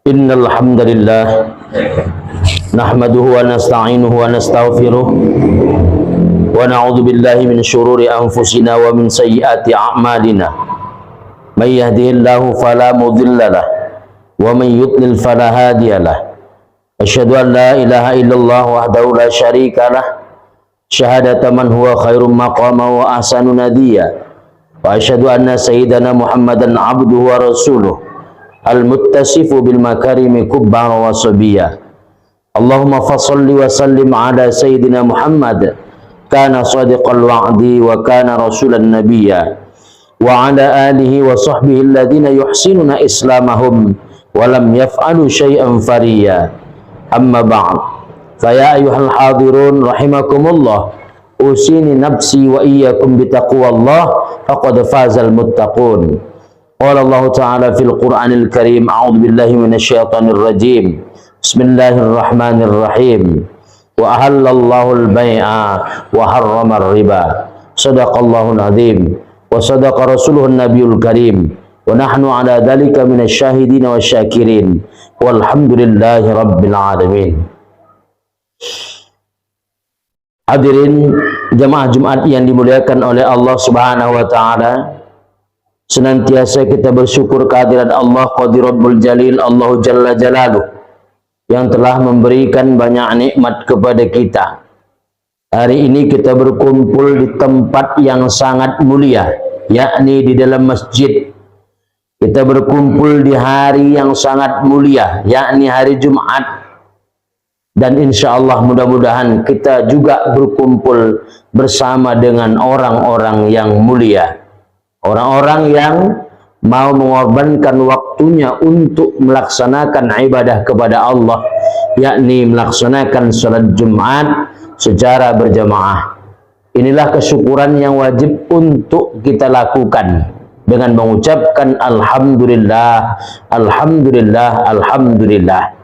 Innal hamdalillah nahmaduhu wa nasta'inuhu wa nastaghfiruh wa na'udzu billahi min shururi anfusina wa min sayyiati a'malina. May yahdihillahu fala mudilla lahu wa man yudlil fala hadiya lahu. Asyhadu an la ilaha illallah wahdahu la syarika lah, syahadata man huwa khairum maqama wa ahsanu nadiya. Wa asyhadu anna sayyidana Muhammadan abduhu wa rasuluh al-muttasifu bil makarimi kubban wa sabiyya. Allahumma fassalli wa sallim ala sayyidina Muhammad, kana sadiqal wa'di wa kana rasulan nabiyya, wa ala alihi wa sahbihi alladhina yuhsinuna islamahum wa lam yaf'alu syai'an fariya. Amma ba'd, fa ya ayyuhal hadirun rahimakumullah, usini nafsi wa iyyakum bitaqwallah faqad fazal muttaqun. Qala Allah Ta'ala fil Qur'anil Karim, a'udzu billahi minasyaitonir rajim. Bismillahirrahmanirrahim. Wa ahallallahu al-bai'a wa harrama ar-riba. Shadaqallahul azim wa sadaqa rasuluhun nabiyul karim. Wa nahnu ala dzalika minasyahidin wasyakirin. Walhamdulillahi rabbil alamin. Hadirin jamaah Jumat yang dimuliakan oleh Allah Subhanahu wa taala, senantiasa kita bersyukur kehadiran Allah Qadirul Jalil, Allah Jalla Jalaluh, yang telah memberikan banyak nikmat kepada kita. Hari ini kita berkumpul di tempat yang sangat mulia, yakni di dalam masjid. Kita berkumpul di hari yang sangat mulia, yakni hari Jumat. Dan insya Allah mudah-mudahan kita juga berkumpul bersama dengan orang-orang yang mulia, orang-orang yang mau mengorbankan waktunya untuk melaksanakan ibadah kepada Allah, yakni melaksanakan salat Jumat secara berjamaah. Inilah kesyukuran yang wajib untuk kita lakukan dengan mengucapkan Alhamdulillah, Alhamdulillah, Alhamdulillah.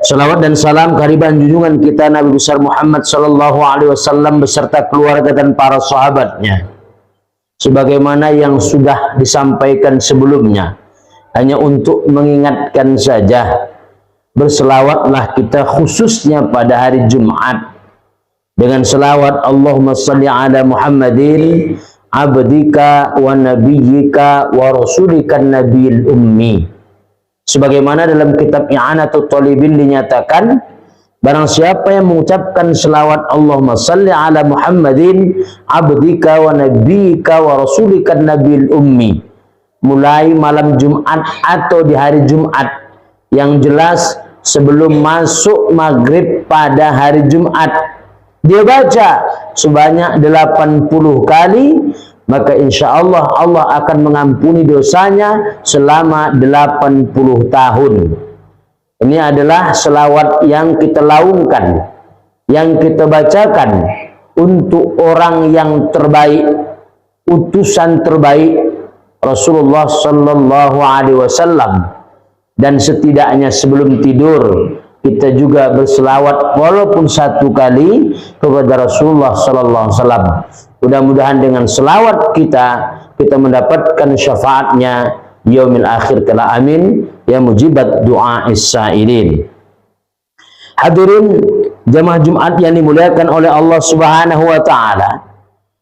Salawat dan salam kehadiran junjungan kita Nabi besar Muhammad sallallahu alaihi wasallam beserta keluarga dan para sahabatnya, sebagaimana yang sudah disampaikan sebelumnya. Hanya untuk mengingatkan saja, berselawatlah kita khususnya pada hari Jumat dengan selawat Allahumma salli ala Muhammadin abdika wa nabiyyika wa rasulika nabiyil ummi. Sebagaimana dalam kitab I'anatul Talibin dinyatakan, barang siapa yang mengucapkan selawat Allahumma salli ala Muhammadin abdika wa nabiyyika wa rasulika nabiyil ummi, mulai malam Jumat atau di hari Jumat, yang jelas sebelum masuk maghrib pada hari Jumat, dia baca sebanyak 80 kali, maka insya Allah Allah akan mengampuni dosanya selama 80 tahun. Ini adalah selawat yang kita laungkan, yang kita bacakan untuk orang yang terbaik, utusan terbaik Rasulullah Sallallahu Alaihi Wasallam. Dan setidaknya sebelum tidur kita juga berselawat walaupun 1 kali kepada Rasulullah Sallallahu Alaihi Wasallam. Mudah-mudahan dengan selawat kita mendapatkan syafaatnya yaumil akhir kala, amin ya mujibat doa is-sa'ilin. Hadirin jamaah Jumat yang dimuliakan oleh Allah Subhanahu wa taala,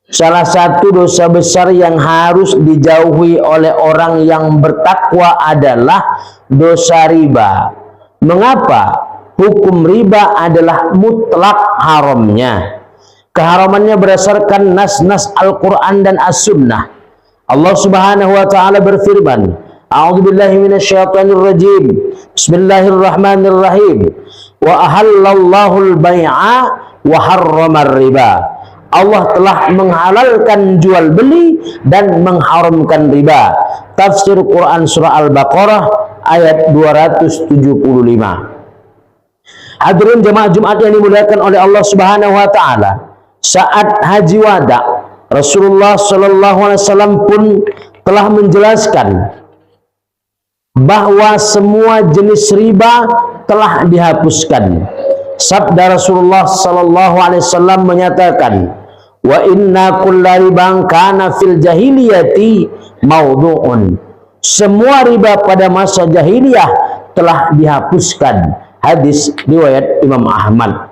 salah satu dosa besar yang harus dijauhi oleh orang yang bertakwa adalah dosa riba. Mengapa? Hukum riba adalah mutlak haramnya. Keharamannya berdasarkan nas-nas Al-Quran dan As-Sunnah. Allah Subhanahu wa ta'ala berfirman, a'udzubillahi minasyaitonir rajim, bismillahirrahmanirrahim, wa ahallallahu al-bai'a wa harramar riba. Allah telah menghalalkan jual beli dan mengharamkan riba. Tafsir Quran surah Al-Baqarah ayat 275. Hadirin jemaah Jumat yang dimuliakan oleh Allah Subhanahu wa taala, saat haji wada, Rasulullah Sallallahu Alaihi Wasallam pun telah menjelaskan bahwa semua jenis riba telah dihapuskan. Sabda Rasulullah Sallallahu Alaihi Wasallam menyatakan, wa inna kulla riban kana fil jahiliyati mawdu'un Semua riba pada masa jahiliyah telah dihapuskan. Hadis riwayat Imam Ahmad.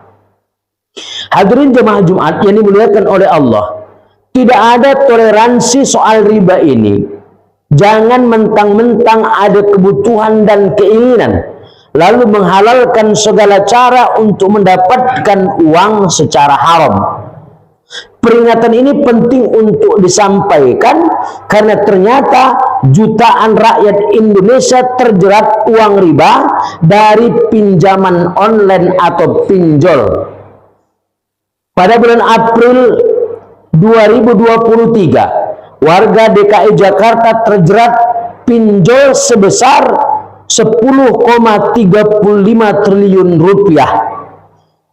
Hadirin jemaah Jumat yang dimuliakan oleh Allah, tidak ada toleransi soal riba ini. Jangan mentang-mentang ada kebutuhan dan keinginan lalu menghalalkan segala cara untuk mendapatkan uang secara haram. Peringatan ini penting untuk disampaikan karena ternyata jutaan rakyat Indonesia terjerat uang riba dari pinjaman online atau pinjol. Pada bulan April 2023, warga DKI Jakarta terjerat pinjol sebesar 10,35 triliun rupiah.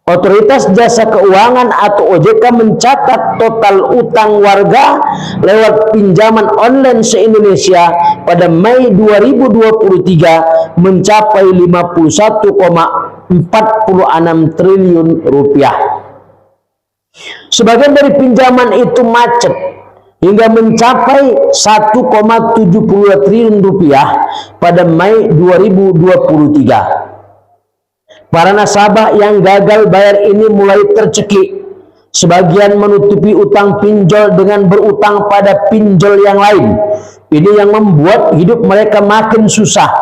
Otoritas Jasa Keuangan atau OJK mencatat total utang warga lewat pinjaman online se-Indonesia pada Mei 2023 mencapai 51,46 triliun rupiah. Sebagian dari pinjaman itu macet hingga mencapai 1,72 triliun rupiah pada Mei 2023. Para nasabah yang gagal bayar ini mulai tercekik. Sebagian menutupi utang pinjol dengan berutang pada pinjol yang lain. Ini yang membuat hidup mereka makin susah.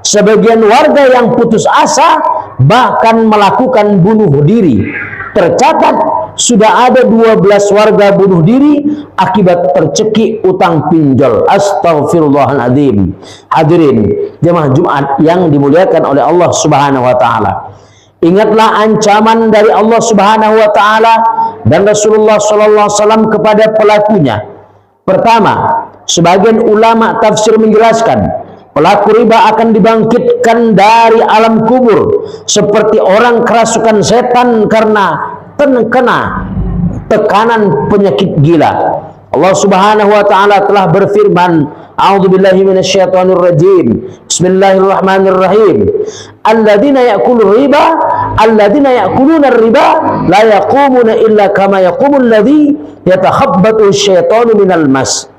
Sebagian warga yang putus asa bahkan melakukan bunuh diri. Tercatat sudah ada 12 warga bunuh diri akibat tercekik utang pinjol. Astaghfirullahaladzim. Hadirin jemaah Jumat yang dimuliakan oleh Allah Subhanahu wa taala. Ingatlah ancaman dari Allah Subhanahu wa taala dan Rasulullah sallallahu alaihi wasallam kepada pelakunya. Pertama, sebagian ulama tafsir menjelaskan pelaku riba akan dibangkitkan dari alam kubur seperti orang kerasukan setan karena terkena tekanan penyakit gila. Allah Subhanahu wa taala telah berfirman, A'udzubillahi minasyaitonir rajim. Bismillahirrahmanirrahim. Alladzina ya'kuluna riba la yaqumuna illa kama yaqumul ladzi yatakhabbathu syaitanu minal mas.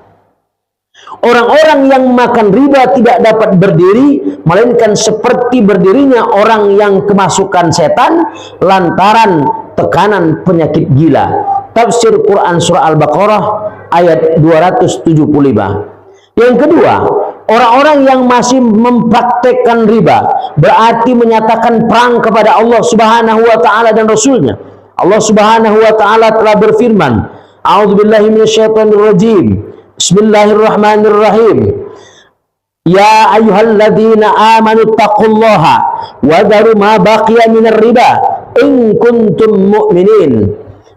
Orang-orang yang makan riba tidak dapat berdiri melainkan seperti berdirinya orang yang kemasukan setan lantaran tekanan penyakit gila. Tafsir Quran surah Al-Baqarah ayat 275. Yang kedua, orang-orang yang masih mempraktekkan riba berarti menyatakan perang kepada Allah Subhanahu wa taala dan Rasulnya. Allah Subhanahu wa taala telah berfirman, A'udzubillahi minasyaitonir rajim. Bismillahirrahmanirrahim. Ya ayyuhalladzina amanu taqullaha wa dharu ma baqiya minar riba in kuntum mu'minin.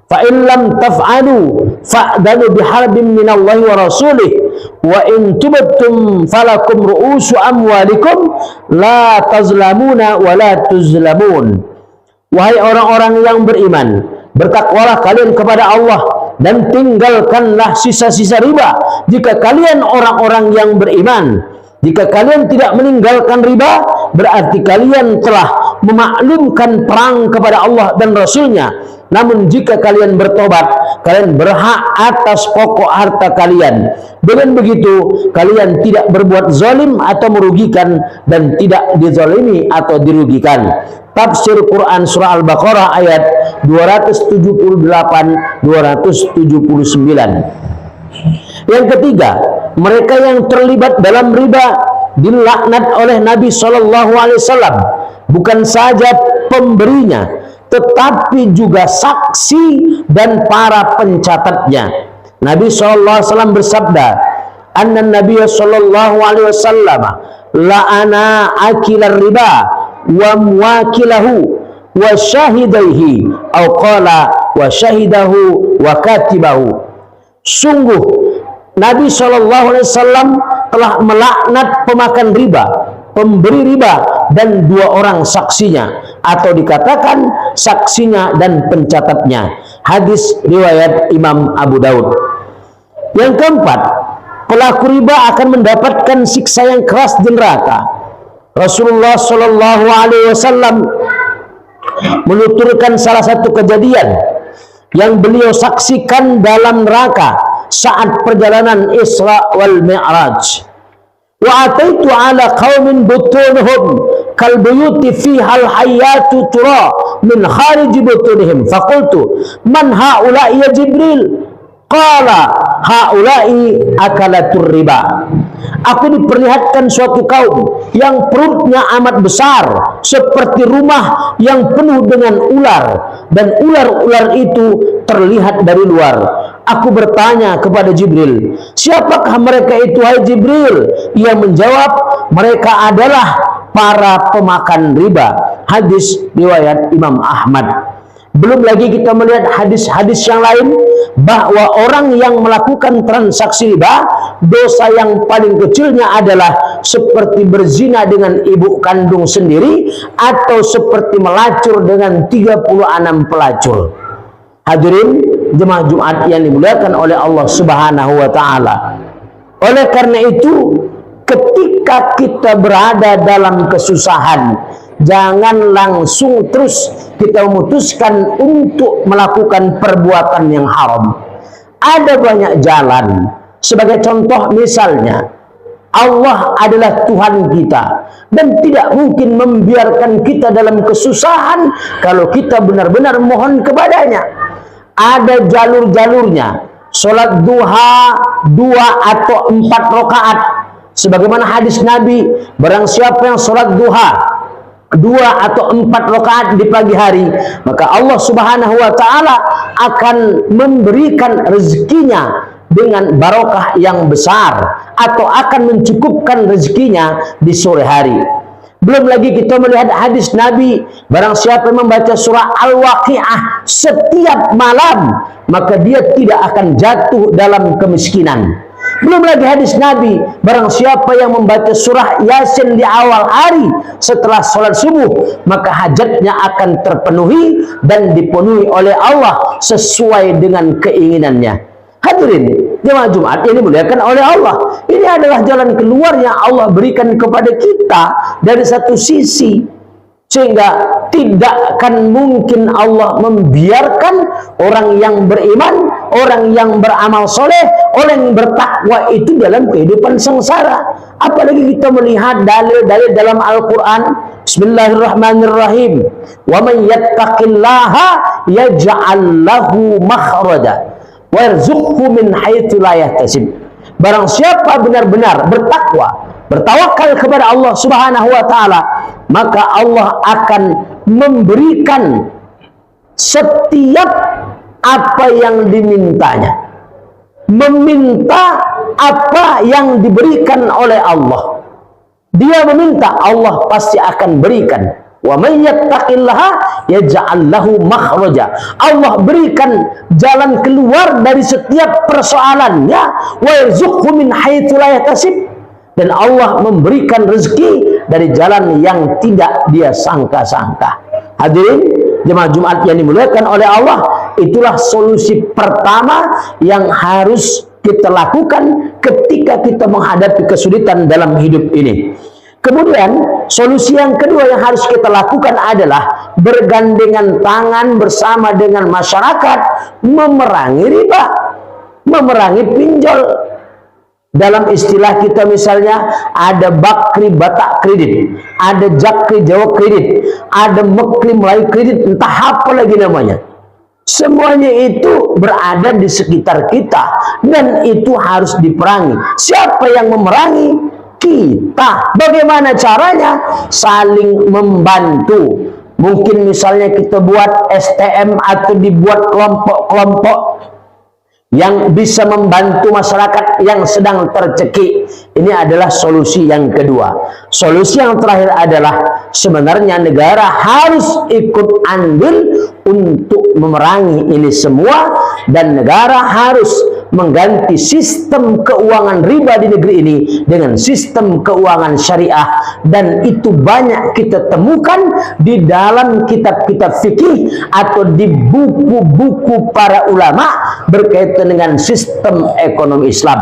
Fa in lam taf'alu fa'danu biharbin minallahi wa rasulih wa in tubtum falakum ru'usu amwalikum la tazlamuna wa la tuzlamun. Wahai orang-orang yang beriman, bertakwalah kalian kepada Allah dan tinggalkanlah sisa-sisa riba jika kalian orang-orang yang beriman. Jika kalian tidak meninggalkan riba, berarti kalian telah memaklumkan perang kepada Allah dan Rasulnya. Namun jika kalian bertobat, kalian berhak atas pokok harta kalian. Dengan begitu, kalian tidak berbuat zalim atau merugikan dan tidak dizalimi atau dirugikan. Tafsir Quran surah Al-Baqarah ayat 278-279. Yang ketiga, mereka yang terlibat dalam riba dilaknat oleh Nabi Shallallahu Alaihi Wasallam. Bukan saja pemberinya, tetapi juga saksi dan para pencatatnya. Nabi Shallallahu Alaihi Wasallam bersabda, Anna Nabi Shallallahu Alaihi Wasallam la'ana akilar riba wa muwakilahu wa syahidaihi au qala wa syahidahu wa katibahu. Sungguh Nabi SAW telah melaknat pemakan riba, pemberi riba, dan dua orang saksinya, atau dikatakan saksinya dan pencatatnya. Hadis riwayat Imam Abu Daud. Yang keempat, pelaku riba akan mendapatkan siksa yang keras di neraka. Rasulullah SAW menuturkan salah satu kejadian yang beliau saksikan dalam neraka saat perjalanan Isra wal Mi'raj. wa ataitu ala qaumin butunhum kal buyuti fiha al hayatu tura min kharij butunihim faqultu man haula'i ya Jibril qala haula'i akalatur riba. Aku diperlihatkan suatu kaum yang perutnya amat besar seperti rumah yang penuh dengan ular, dan ular-ular itu terlihat dari luar. Aku bertanya kepada Jibril, siapakah mereka itu hai Jibril? Ia menjawab, mereka adalah para pemakan riba. Hadis riwayat Imam Ahmad. Belum lagi kita melihat hadis-hadis yang lain bahwa orang yang melakukan transaksi riba, dosa yang paling kecilnya adalah seperti berzina dengan ibu kandung sendiri atau seperti melacur dengan 36 pelacur. Hadirin jemaah Jumat yang dimuliakan oleh Allah Subhanahu wa taala. Oleh karena itu, ketika kita berada dalam kesusahan, jangan langsung terus kita memutuskan untuk melakukan perbuatan yang haram. Ada banyak jalan. Sebagai contoh misalnya, Allah adalah Tuhan kita dan tidak mungkin membiarkan kita dalam kesusahan kalau kita benar-benar mohon kepadanya. Ada jalur-jalurnya. Sholat duha 2 atau 4 rakaat. Sebagaimana hadis Nabi, barang siapa yang sholat duha 2 atau 4 rakaat di pagi hari, maka Allah Subhanahu wa taala akan memberikan rezekinya dengan barokah yang besar, atau akan mencukupkan rezekinya di sore hari. Belum lagi kita melihat hadis Nabi, barang siapa yang membaca surah Al-Waqi'ah setiap malam, maka dia tidak akan jatuh dalam kemiskinan. Belum lagi hadis Nabi, barang siapa yang membaca surah Yasin di awal hari setelah sholat subuh, maka hajatnya akan terpenuhi dan dipenuhi oleh Allah sesuai dengan keinginannya. Hadirin jemaah Jumat yang dimuliakan oleh Allah, ini adalah jalan keluar yang Allah berikan kepada kita dari satu sisi, sehingga tidak akan mungkin Allah membiarkan orang yang beriman, orang yang beramal soleh, orang yang bertakwa itu dalam kehidupan sengsara. Apalagi kita melihat dalil-dalil dalam Al-Quran. Bismillahirrahmanirrahim. Wa man yattaqillaha yaj'al lahu makhraja wa yarzuqhu min haitsu la yahtasib. Barang siapa benar-benar bertakwa, bertawakal kepada Allah Subhanahu wa taala, maka Allah akan memberikan setiap apa yang dimintanya. Meminta apa yang diberikan oleh Allah. Dia meminta, Allah pasti akan berikan. Wa may yattaqillaha yaj'al lahu makhraja. Allah berikan jalan keluar dari setiap persoalannya. Wa yarzuqhu min haitsu la yahtasib. Dan Allah memberikan rezeki dari jalan yang tidak dia sangka-sangka. Hadirin jemaah Jumat yang dimuliakan oleh Allah, itulah solusi pertama yang harus kita lakukan ketika kita menghadapi kesulitan dalam hidup ini. Kemudian solusi yang kedua yang harus kita lakukan adalah bergandengan tangan bersama dengan masyarakat memerangi riba, memerangi pinjol. Dalam istilah kita misalnya ada Bakri Batak kredit, ada Jakri Jawa kredit, ada Mekli Melayu kredit, entah apa lagi namanya. Semuanya itu berada di sekitar kita dan itu harus diperangi. Siapa yang memerangi? Kita. Bagaimana caranya? Saling membantu. Mungkin misalnya kita buat STM atau dibuat kelompok-kelompok yang bisa membantu masyarakat yang sedang tercekik. Ini adalah solusi yang kedua. Solusi yang terakhir adalah sebenarnya negara harus ikut andil untuk memerangi ini semua, dan negara harus mengganti sistem keuangan riba di negeri ini dengan sistem keuangan syariah. Dan itu banyak kita temukan di dalam kitab-kitab fikih atau di buku-buku para ulama berkaitan dengan sistem ekonomi Islam.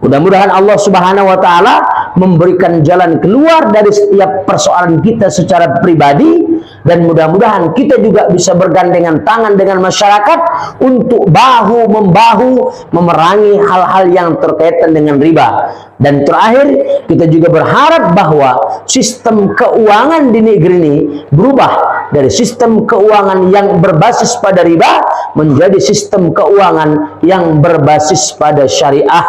Mudah-mudahan Allah Subhanahu wa taala memberikan jalan keluar dari setiap persoalan kita secara pribadi, dan mudah-mudahan kita juga bisa bergandengan tangan dengan masyarakat untuk bahu-membahu memerangi hal-hal yang terkaitan dengan riba. Dan terakhir, kita juga berharap bahwa sistem keuangan di negeri ini berubah dari sistem keuangan yang berbasis pada riba menjadi sistem keuangan yang berbasis pada syariah.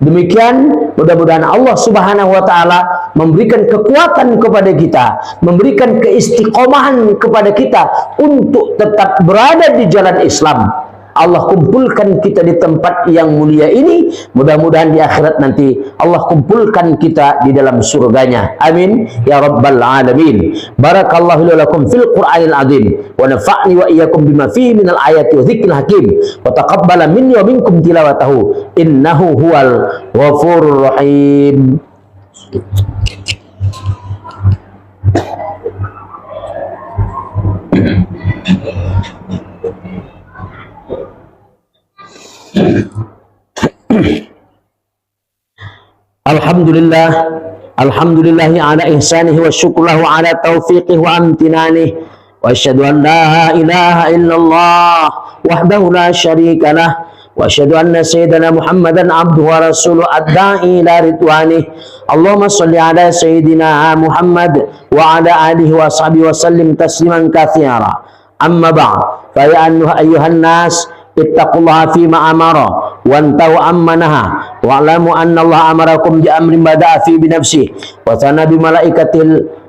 Demikian, mudah-mudahan Allah Subhanahu wa taala memberikan kekuatan kepada kita, memberikan keistiqomahan kepada kita untuk tetap berada di jalan Islam. Allah kumpulkan kita di tempat yang mulia ini. Mudah-mudahan di akhirat nanti Allah kumpulkan kita di dalam surganya. Amin ya rabbal alamin. Barakallahu lakum fil Qur'anil azim wa nafa'ni wa iyyakum bima fihi minal ayati wa dzikril hakim wa taqabbala minni wa minkum tilawatahu innahu huwal ghafurur rahim. Alhamdulillah, alhamdulillahi ala ihsanihi wa syukurlahu ala taufiqihi wa amtinanihi wa asyhadu an la ilaha illallah wahdahu la syarika lah wa asyhadu anna sayyidana Muhammadan abduhu wa rasuluhu ad-da'i ila ridwanih. Allahumma shalli ala sayyidina Muhammad wa ala alihi wa sahbihi wa sallim tasliman katsira. Amma ba'd, fa ya ayyuhan nas ittaqullaha fima amara wantahu amma naha wa'lamu anna Allah amarakum bi amrin bada'a fi bi nafsihi wa thana bi malaikatil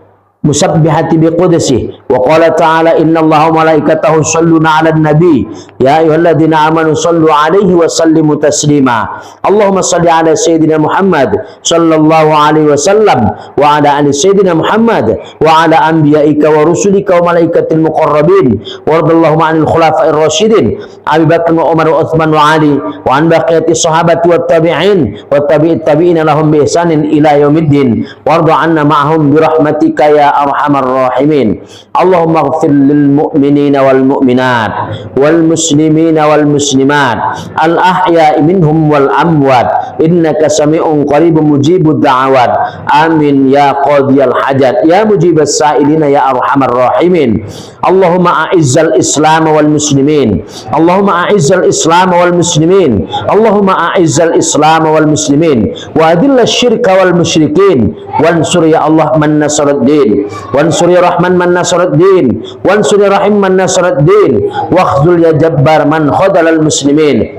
musabbihati bi qudsihi wa qala ta'ala inna Allaha wa malaikatahu yusholluna 'alan nabi ya ayyuhalladzina amanu shallu 'alaihi wa sallimu taslima. Allahumma shalli 'ala sayyidina Muhammad sallallahu alaihi wasallam wa 'ala ali sayyidina Muhammad wa 'ala anbiya'ika wa rusulika wa malaikatil muqarrabin waradallahu 'anil khulafa'ir rasyidin Abi Bakr wa Umar wa Utsman wa Ali wa an baqiyati sahabati wat tabi'in wa tabi'it tabi'ina lahum bi ihsanin ila yaumiddin warda 'anna ma'hum bi rahmatika ya arhamar rahimin. Allahumma ighfir lil mu'minina wal mu'minat wal muslimina wal muslimat al ahya'i minhum wal amwat innaka sami'un qaribun mujibud da'awat. Amin ya qadiyal hajat ya mujibas sa'ilina ya arhamar rahimin. Allahumma a'izzal islam wal muslimin, Allahumma a'izzal islam wal muslimin, Allahumma a'izzal islam wal muslimin wa adillash syirka wal musyrikin wansur ya Allah man nasaraddin wansur ya Rahman man nasaraddin wansur ya Rahim man nasaraddin wakhzul ya Jabbar man khadalal muslimin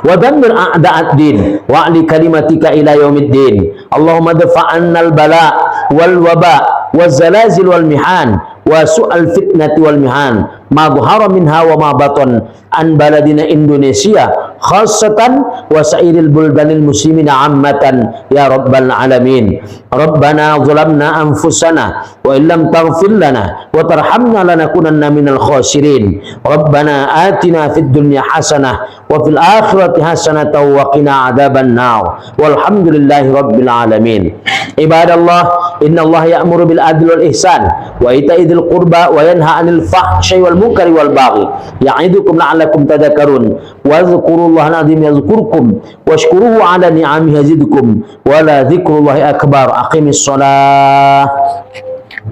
wa dammir a'da'ad din wa ali kalimatika ila yaumiddin. Allahumma dafa'annal bala wal waba waz zalazil wal mihan wa su'al fitnati wal mihan ma dhahara minha wa ma batan an baladina Indonesia khassatan wa sairil buldanil muslimina ammatan ya rabbal alamin. Rabbana zalamna anfusana wa illam taghfir lana wa tarhamna lanakunanna minal khasirin. Rabbana atina fid dunya hasanah wa fil akhirati hasanatan wa qina adzaban nar walhamdulillahi rabbil alamin. Ibadallah, innallaha ya'muru bil adli wal ihsan wa ita'i dzil qurba wa yanha 'anil fahsya'i wal munkari wal baghi ya'idukum la'allakum tadhakkarun wa dzkurullaha al-'azim yadhkurkum washkuruhu 'ala ni'amihi yazidkum wa la dzikrullahi akbar. Aqimis shalah.